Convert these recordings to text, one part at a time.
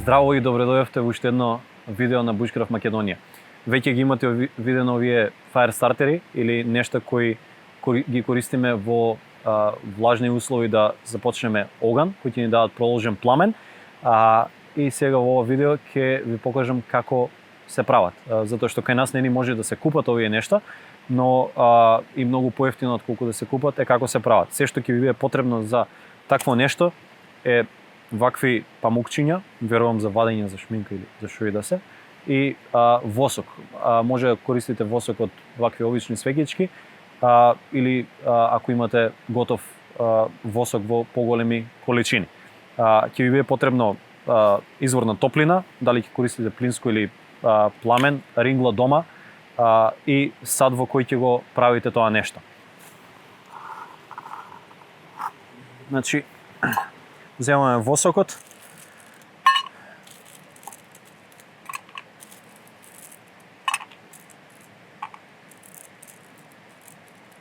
Здраво и добре дојавте во уште едно видео на Bushcraft Македонија. Веќе ги имате видено овие fire стартери или нешта кои ги користиме во влажни услови да започнеме оган, кои ќе ни дадат проложен пламен. И сега во ова видео ќе ви покажам како се прават, затоа што кај нас не ни може да се купат овие нешта, но и многу поевтино отколку да се купат е како се прават. Се што ќе ви биде потребно за такво нешто е вакви памукчиња, верувам за вадење за шминка или за што и да се, и восок. Може да користите восок од вакви обични свеќички, или ако имате готов восок во поголеми количини. Ќе ви биде потребно извор на топлина, дали ќе користите плинско или пламен, рингла дома, и сад во кој ќе го правите тоа нешто. Значи, земаме восокот,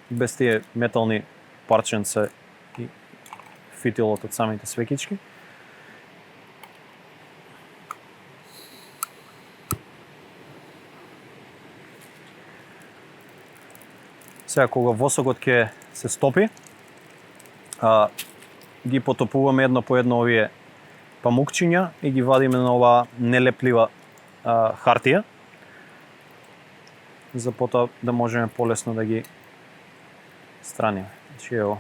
без тие метални парченца и фитилот од самите свеќички. Сега кога восокот ќе се стопи, ги потопуваме едно по едно овие памукчиња и ги вадиме на оваа нелеплива хартија, за потоа да можеме полесно да ги страниме. Значи ево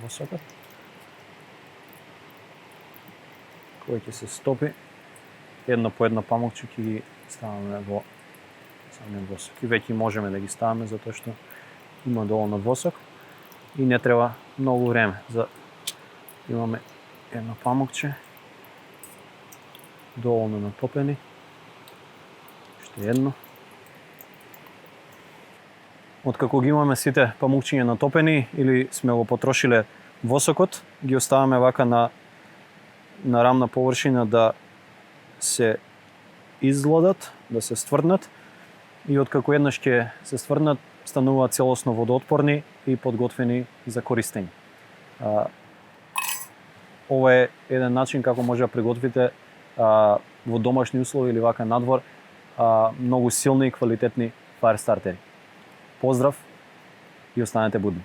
восокот кој ќе се стопи, едно по едно памукче ќе ги ставаме во самиот восок. И веќе можеме да ги ставаме затоа што има доволно восок и не треба многу време. Имаме едно памукче, доволно натопени, уште едно. Откако ги имаме сите памукчиња натопени или сме го потрошиле восокот, ги оставаме вака на рамна површина да се изгладат, да се стврднат, и откако еднаш ќе се стврднат, стануваат целосно водоотпорни и подготвени за користење. Ова е еден начин како може да приготвите во домашни услови или вака надвор многу силни и квалитетни fire стартери. Поздрав и останете будни!